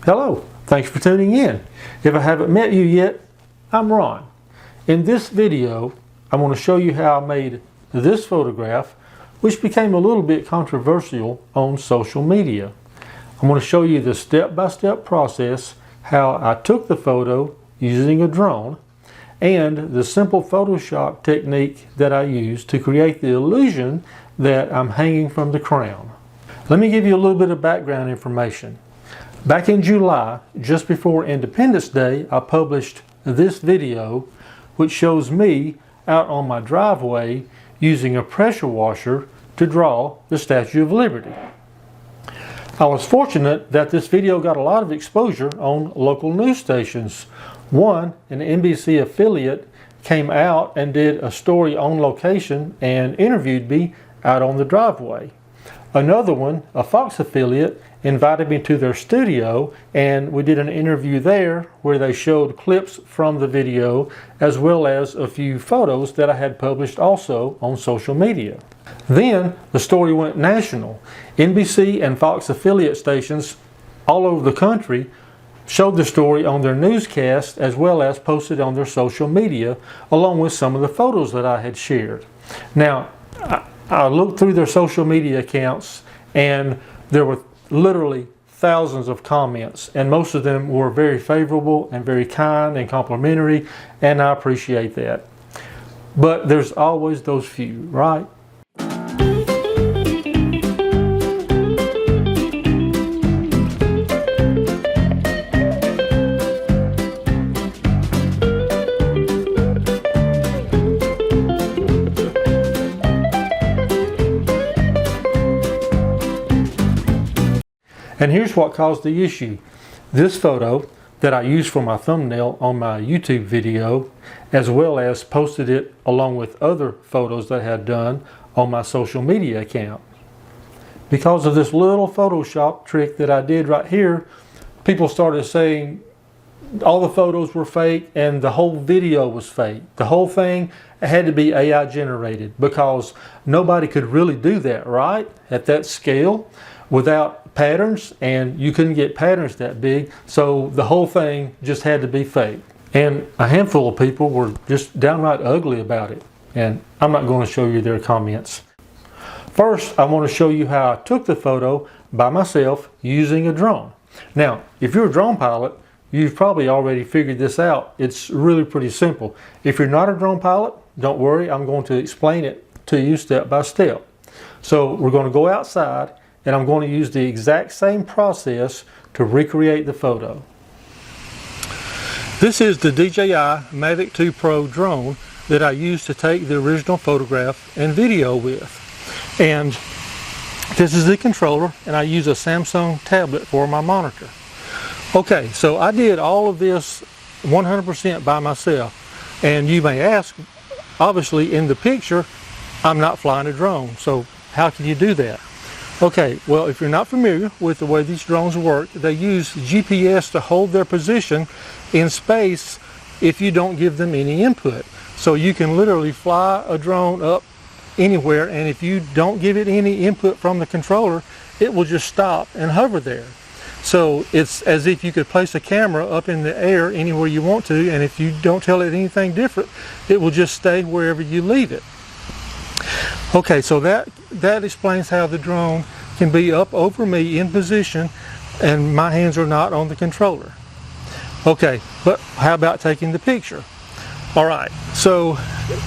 Hello, thanks for tuning in. If I haven't met you yet, I'm Ron. In this video, I'm going to show you how I made this photograph, which became a little bit controversial on social media. I'm going to show you the step-by-step process, how I took the photo using a drone, and the simple Photoshop technique that I used to create the illusion that I'm hanging from the crown. Let me give you a little bit of background information. Back in July, just before Independence Day, I published this video which shows me out on my driveway using a pressure washer to draw the Statue of Liberty. I was fortunate that this video got a lot of exposure on local news stations. One, an NBC affiliate, came out and did a story on location and interviewed me out on the driveway. Another one, a Fox affiliate, invited me to their studio and we did an interview there where they showed clips from the video as well as a few photos that I had published also on social media. Then the story went national. NBC and Fox affiliate stations all over the country showed the story on their newscast as well as posted on their social media along with some of the photos that I had shared. Now, I looked through their social media accounts and there were literally thousands of comments, and most of them were very favorable and very kind and complimentary, and I appreciate that. But there's always those few, right? And here's what caused the issue. This photo that I used for my thumbnail on my YouTube video, as well as posted it along with other photos that I had done on my social media account. Because of this little Photoshop trick that I did right here, people started saying all the photos were fake and the whole video was fake. The whole thing had to be AI generated because nobody could really do that, right? At that scale without patterns, and you couldn't get patterns that big, so the whole thing just had to be fake. And a handful of people were just downright ugly about it, and I'm not going to show you their comments. First, I want to show you how I took the photo by myself using a drone. Now, if you're a drone pilot, you've probably already figured this out. It's really pretty simple. If you're not a drone pilot, don't worry, I'm going to explain it to you step by step. So we're going to go outside and I'm going to use the exact same process to recreate the photo. This is the DJI Mavic 2 Pro drone that I used to take the original photograph and video with. And this is the controller, and I use a Samsung tablet for my monitor. Okay, so I did all of this 100% by myself. And you may ask, obviously in the picture, I'm not flying a drone, so how can you do that? Okay, well, if you're not familiar with the way these drones work, they use GPS to hold their position in space if you don't give them any input. So you can literally fly a drone up anywhere, and if you don't give it any input from the controller, it will just stop and hover there. So it's as if you could place a camera up in the air anywhere you want to, and if you don't tell it anything different, it will just stay wherever you leave it. Okay, so that explains how the drone can be up over me in position and my hands are not on the controller. Okay, but how about taking the picture? All right, so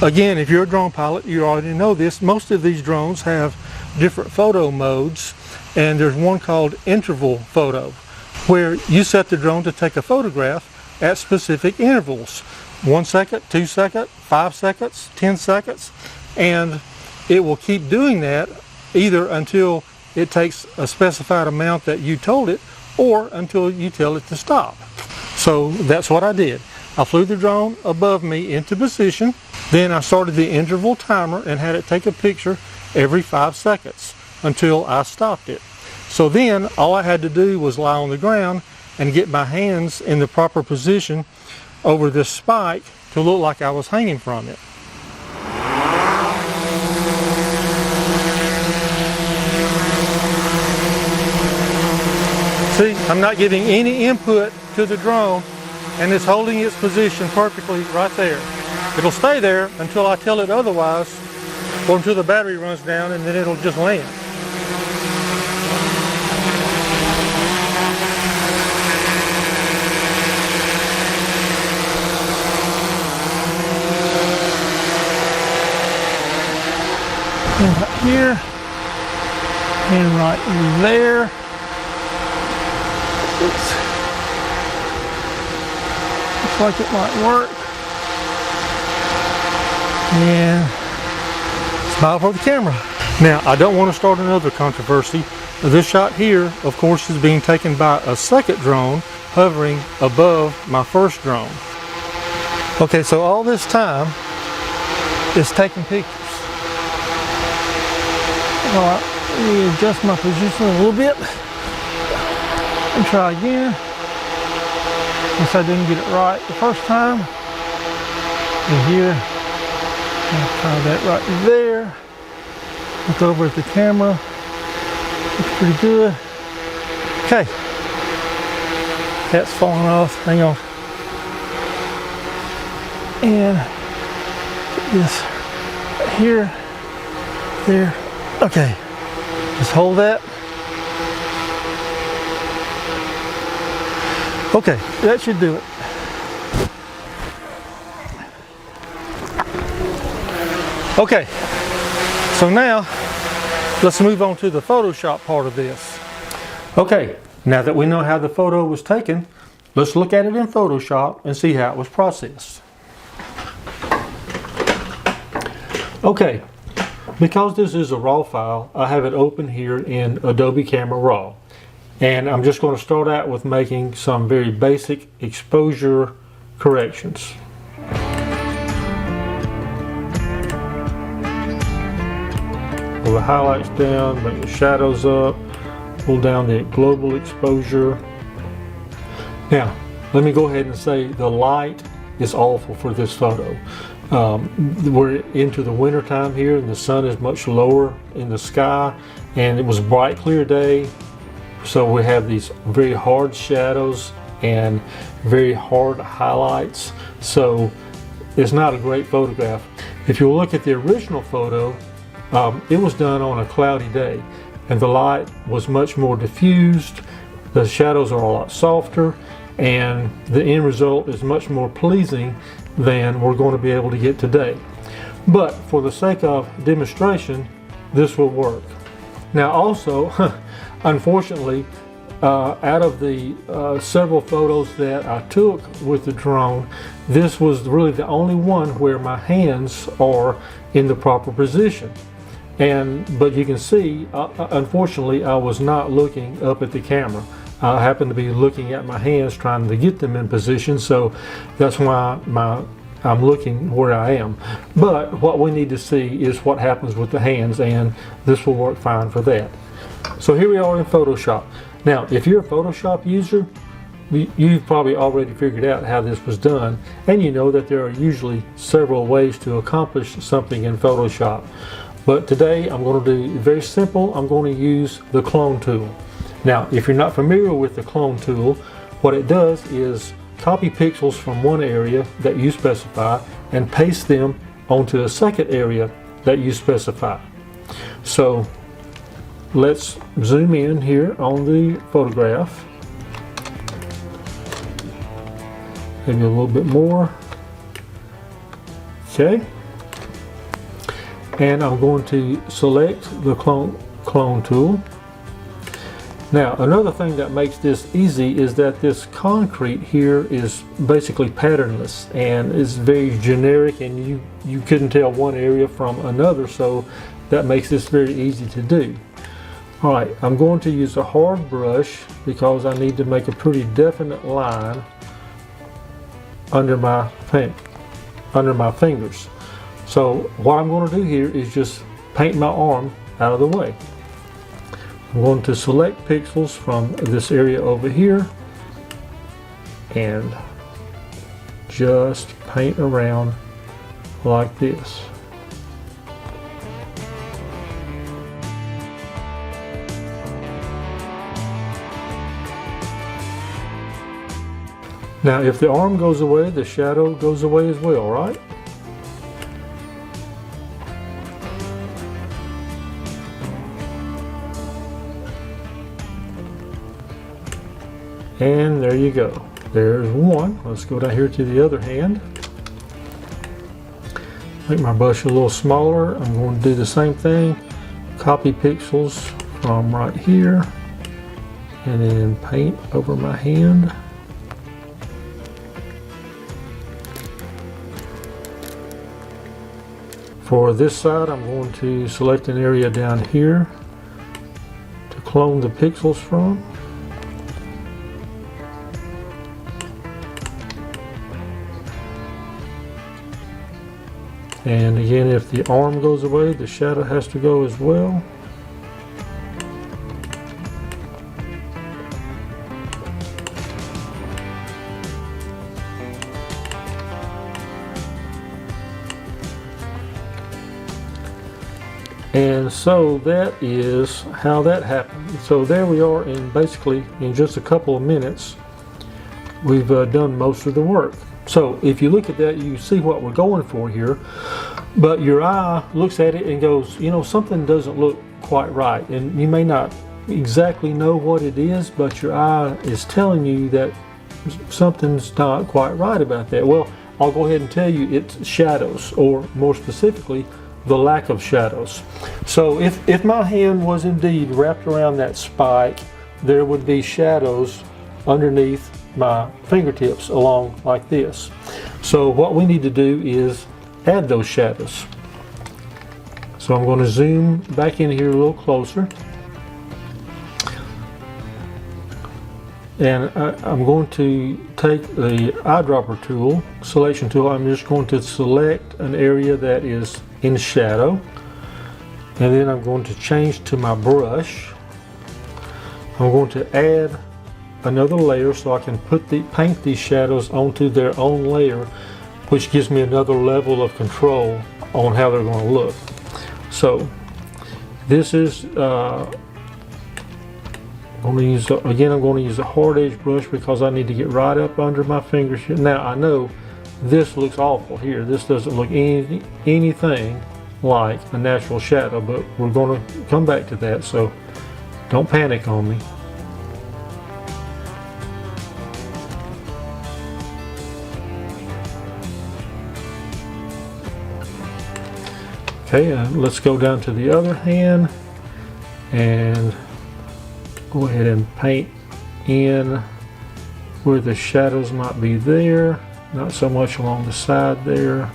again, if you're a drone pilot, you already know this. Most of these drones have different photo modes, and there's one called interval photo, where you set the drone to take a photograph at specific intervals. 1 second, 2 seconds, 5 seconds, 10 seconds, and it will keep doing that either until it takes a specified amount that you told it or until you tell it to stop. So that's what I did. I flew the drone above me into position, then I started the interval timer and had it take a picture every 5 seconds until I stopped it. So then all I had to do was lie on the ground and get my hands in the proper position over this spike to look like I was hanging from it. See, I'm not giving any input to the drone, and it's holding its position perfectly right there. It'll stay there until I tell it otherwise, or until the battery runs down, and then it'll just land. And right here, and right there. Oops. Looks like it might work. And smile for the camera. Now, I don't want to start another controversy. This shot here, of course, is being taken by a second drone hovering above my first drone. Okay, so all this time, it's taking pictures. All right, let me adjust my position a little bit and try again. Since I didn't get it right the first time. And here, I'll try that right there. Look over at the camera. Looks pretty good. Okay. That's falling off. Hang on. And get this right here. There. Okay. Just hold that. Okay, that should do it. Okay, so now let's move on to the Photoshop part of this. Okay, now that we know how the photo was taken, let's look at it in Photoshop and see how it was processed. Okay, because this is a RAW file, I have it open here in Adobe Camera Raw. And I'm just going to start out with making some very basic exposure corrections. Pull the highlights down, bring the shadows up, pull down the global exposure. Now, let me go ahead and say the light is awful for this photo. We're into the winter time here and the sun is much lower in the sky, and it was a bright, clear day. So we have these very hard shadows and very hard highlights. So it's not a great photograph. If you look at the original photo, it was done on a cloudy day and the light was much more diffused. The shadows are a lot softer and the end result is much more pleasing than we're going to be able to get today. But for the sake of demonstration, this will work. Now also, unfortunately, out of the several photos that I took with the drone, this was really the only one where my hands are in the proper position. But you can see, unfortunately, I was not looking up at the camera. I happened to be looking at my hands trying to get them in position, so that's why I'm looking where I am. But what we need to see is what happens with the hands, and this will work fine for that. So here we are in Photoshop. Now, if you're a Photoshop user, you've probably already figured out how this was done, and you know that there are usually several ways to accomplish something in Photoshop. But today I'm going to do very simple. I'm going to use the clone tool. Now, if you're not familiar with the clone tool, what it does is copy pixels from one area that you specify and paste them onto a second area that you specify. So let's zoom in here on the photograph. Maybe a little bit more. Okay. And I'm going to select the clone tool. Now, another thing that makes this easy is that this concrete here is basically patternless and is very generic, and you couldn't tell one area from another, so that makes this very easy to do. Alright, I'm going to use a hard brush because I need to make a pretty definite line under my fingers. So what I'm going to do here is just paint my arm out of the way. I'm going to select pixels from this area over here and just paint around like this. Now if the arm goes away, the shadow goes away as well, right? And there you go. There's one. Let's go down here to the other hand. Make my brush a little smaller. I'm going to do the same thing. Copy pixels from right here and then paint over my hand. For this side, I'm going to select an area down here to clone the pixels from. And again, if the arm goes away, the shadow has to go as well. And so that is how that happened. So there we are, and basically in just a couple of minutes, we've done most of the work. So if you look at that, you see what we're going for here, but your eye looks at it and goes, you know, something doesn't look quite right. And you may not exactly know what it is, but your eye is telling you that something's not quite right about that. Well, I'll go ahead and tell you it's shadows, or more specifically, the lack of shadows. So if my hand was indeed wrapped around that spike, there would be shadows underneath my fingertips along like this. So what we need to do is add those shadows. So I'm going to zoom back in here a little closer, and I'm going to take the eyedropper tool, selection tool. I'm just going to select an area that is in shadow, and then I'm going to change to my brush. I'm going to add another layer so I can paint these shadows onto their own layer, which gives me another level of control on how they're going to look. So this is I'm going to use a hard edge brush because I need to get right up under my fingers here. Now I know this looks awful here. This doesn't look anything like a natural shadow, but we're going to come back to that, so don't panic on me. Okay, let's go down to the other hand and go ahead and paint in where the shadows might be there, not so much along the side there.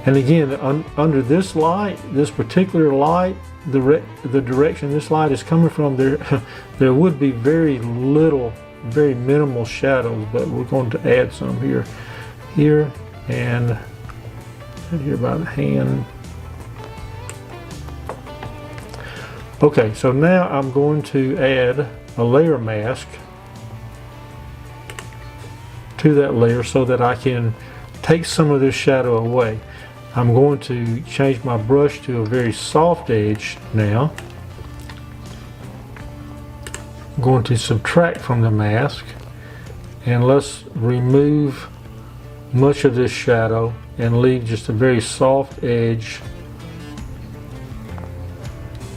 And again, under this light, this particular light, the direction this light is coming from, there would be very minimal shadows, but we're going to add some here, and here by the hand. Okay, so now I'm going to add a layer mask to that layer so that I can take some of this shadow away. I'm going to change my brush to a very soft edge now. I'm going to subtract from the mask, and let's remove much of this shadow and leave just a very soft edge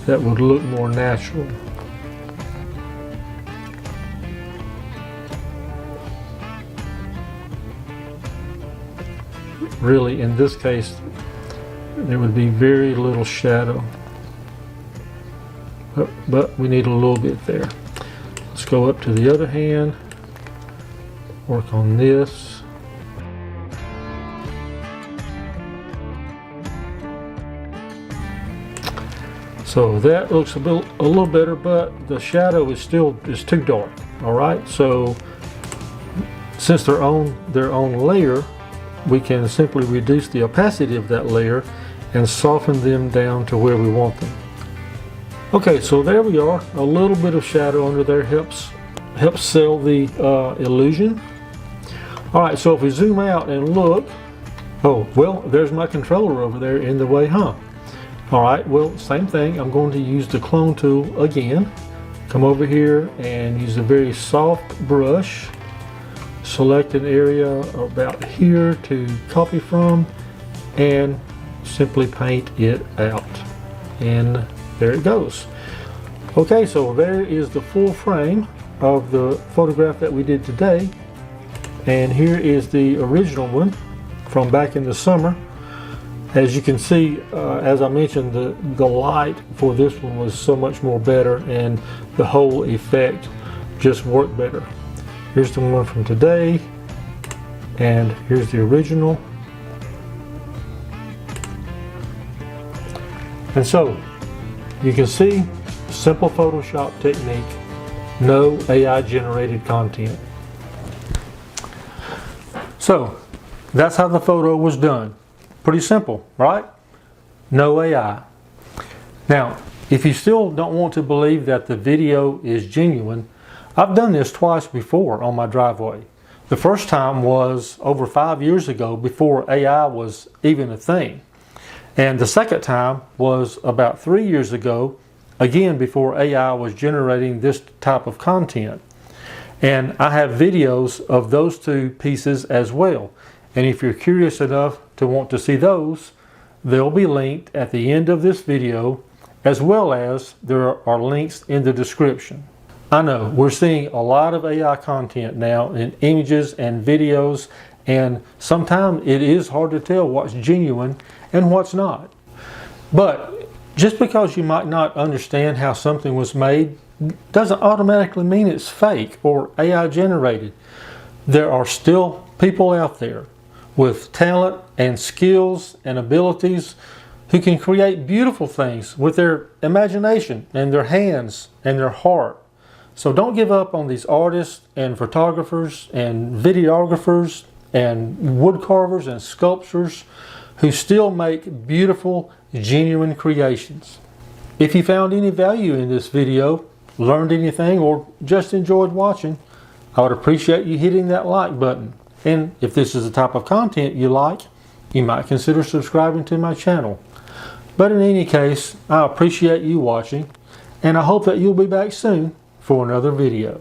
that would look more natural. Really, in this case, there would be very little shadow, but we need a little bit there. Let's go up to the other hand, work on this. So that looks a little better, but the shadow is too dark. All right, so since they're on their own layer, we can simply reduce the opacity of that layer and soften them down to where we want them. Okay, so there we are. A little bit of shadow under there helps sell the illusion. All right, so if we zoom out and look, oh, well, there's my controller over there in the way, huh? All right, well, same thing. I'm going to use the clone tool again, come over here and use a very soft brush, select an area about here to copy from, and simply paint it out. And there it goes. Okay, so there is the full frame of the photograph that we did today. And here is the original one from back in the summer. As you can see, as I mentioned, the light for this one was so much more better, and the whole effect just worked better. Here's the one from today, and here's the original. And so you can see, simple Photoshop technique, no AI generated content. So that's how the photo was done. Pretty simple, right? No AI. Now, if you still don't want to believe that the video is genuine, I've done this twice before on my driveway. The first time was over 5 years ago, before AI was even a thing. And the second time was about 3 years ago, again before AI was generating this type of content. And I have videos of those two pieces as well. And if you're curious enough to want to see those, they'll be linked at the end of this video, as well as there are links in the description. I know we're seeing a lot of AI content now in images and videos, and sometimes it is hard to tell what's genuine and what's not. But just because you might not understand how something was made doesn't automatically mean it's fake or AI generated. There are still people out there with talent and skills and abilities who can create beautiful things with their imagination and their hands and their heart. So don't give up on these artists and photographers and videographers and wood carvers and sculptors who still make beautiful, genuine creations. If you found any value in this video, learned anything, or just enjoyed watching, I would appreciate you hitting that like button. And if this is the type of content you like, you might consider subscribing to my channel. But in any case, I appreciate you watching, and I hope that you'll be back soon for another video.